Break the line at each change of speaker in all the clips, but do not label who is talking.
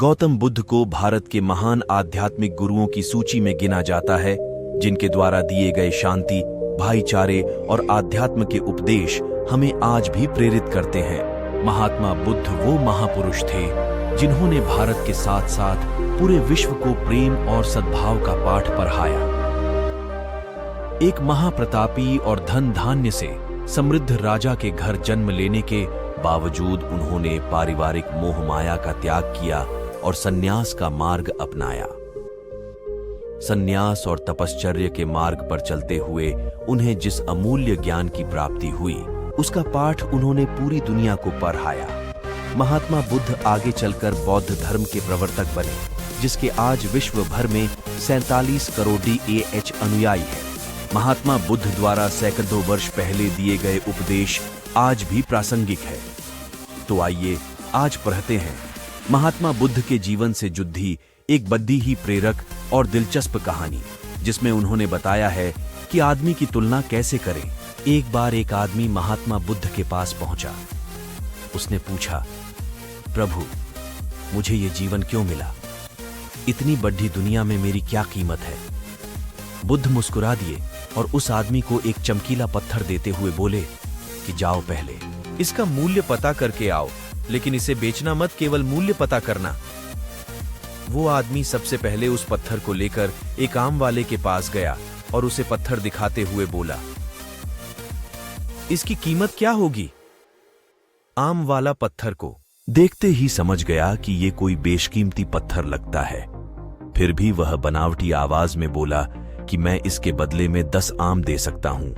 गौतम बुद्ध को भारत के महान आध्यात्मिक गुरुओं की सूची में गिना जाता है, जिनके द्वारा दिए गए शांति, भाईचारे और आध्यात्म के उपदेश हमें आज भी प्रेरित करते हैं। महात्मा बुद्ध वो महापुरुष थे जिन्होंने भारत के साथ साथ पूरे विश्व को प्रेम और सद्भाव का पाठ पढ़ाया। एक महाप्रतापी और धन धान्य से समृद्ध राजा के घर जन्म लेने के बावजूद उन्होंने पारिवारिक मोह माया का त्याग किया और सन्यास का मार्ग अपनाया। सन्यास और तपश्चर्य के मार्ग पर चलते हुए उन्हें जिस अमूल्य ज्ञान की प्राप्ति हुई, उसका पाठ उन्होंने पूरी दुनिया को पढ़ाया। महात्मा बुद्ध आगे चलकर बौद्ध धर्म के प्रवर्तक बने, जिसके आज विश्व भर में 47 करोड़ DAH अनुयायी हैं। महात्मा बुद्ध द्वारा सैकड़ों वर्ष पहले दिए गए उपदेश आज भी प्रासंगिक है। तो आइए आज पढ़ते हैं महात्मा बुद्ध के जीवन से जुड़ी एक बड़ी ही प्रेरक और दिलचस्प कहानी, जिसमें उन्होंने बताया है कि आदमी की तुलना कैसे करें। एक बार एक आदमी महात्मा बुद्ध के पास पहुंचा। उसने पूछा, प्रभु, मुझे ये जीवन क्यों मिला? इतनी बड़ी दुनिया में मेरी क्या कीमत है? बुद्ध मुस्कुरा दिए और उस आदमी को एक चमकीला पत्थर देते हुए बोले कि जाओ, पहले इसका मूल्य पता करके आओ, लेकिन इसे बेचना मत, केवल मूल्य पता करना। वो आदमी सबसे पहले उस पत्थर को लेकर एक आम वाले के पास गया और उसे पत्थर दिखाते हुए बोला, इसकी कीमत क्या होगी? आम वाला पत्थर को देखते ही समझ गया कि ये कोई बेशकीमती पत्थर लगता है। फिर भी वह बनावटी आवाज में बोला कि मैं इसके बदले में 10 आम दे सकता हूं।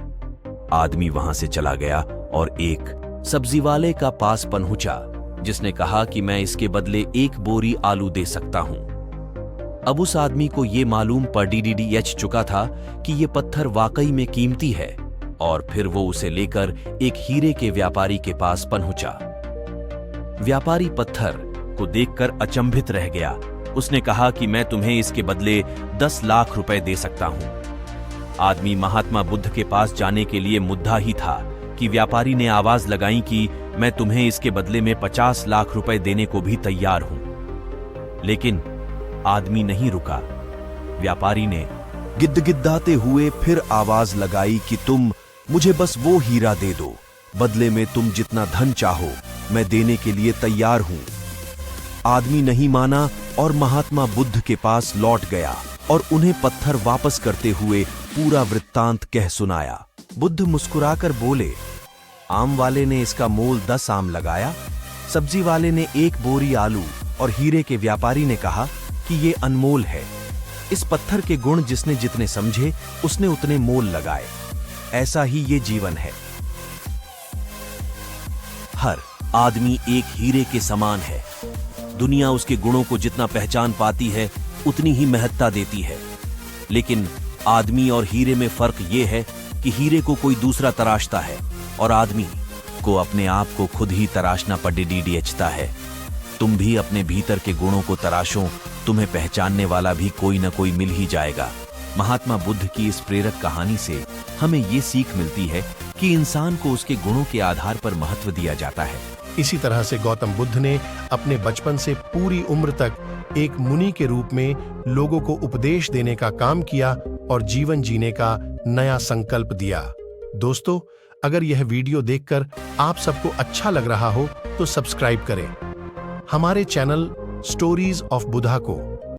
आदमी वहां से चला गया और एक सब्जी वाले का पास पहुंचा, जिसने कहा कि मैं इसके बदले 1 बोरी आलू दे सकता हूं। अब उस आदमी को यह मालूम पड़ DDH चुका था कि यह पत्थर वाकई में कीमती है, और फिर वो उसे लेकर एक हीरे के व्यापारी के पास पहुंचा। व्यापारी पत्थर को देखकर अचंभित रह गया। उसने कहा कि मैं तुम्हें इसके बदले 10 लाख रुपए दे सकता हूं। आदमी महात्मा बुद्ध के पास जाने के लिए मुद्दा ही था कि व्यापारी ने आवाज लगाई कि मैं तुम्हें इसके बदले में 50 लाख रुपए देने को भी तैयार हूं। लेकिन आदमी नहीं रुका। व्यापारी ने गिद्दाते हुए फिर आवाज लगाई कि तुम मुझे बस वो हीरा दे दो, बदले में तुम जितना धन चाहो मैं देने के लिए तैयार हूं। आदमी नहीं माना और महात्मा बुद्ध के पास लौट गया और उन्हें पत्थर वापस करते हुए पूरा वृत्तांत कह सुनाया। बुद्ध मुस्कुराकर बोले, आम वाले ने इसका मोल 10 आम लगाया, सब्जी वाले ने 1 बोरी आलू और हीरे के व्यापारी ने कहा कि ये अनमोल है। इस पत्थर के गुण जिसने जितने समझे उसने उतने मोल लगाए। ऐसा ही ये जीवन है। हर आदमी एक हीरे के समान है। दुनिया उसके गुणों को जितना पहचान पाती है उतनी ही महत्ता देती है। लेकिन आदमी और हीरे में फर्क यह है कि हीरे को कोई दूसरा तराशता है और आदमी को अपने आप को खुद ही तराशना पड़ता है। तुम भी अपने भीतर के गुणों को तराशो, तुम्हें पहचानने वाला भी कोई न कोई मिल ही जाएगा। महात्मा बुद्ध की इस प्रेरक कहानी से हमें ये सीख मिलती है कि इंसान को उसके गुणों के आधार पर महत्व दिया जाता है।
इसी तरह से गौतम बुद्ध ने अपने बचपन से पूरी उम्र तक एक मुनि के रूप में लोगों को उपदेश देने का काम किया और जीवन जीने का नया संकल्प दिया। दोस्तों, अगर यह वीडियो देखकर आप सबको अच्छा लग रहा हो तो सब्सक्राइब करें हमारे चैनल स्टोरीज ऑफ बुद्धा को।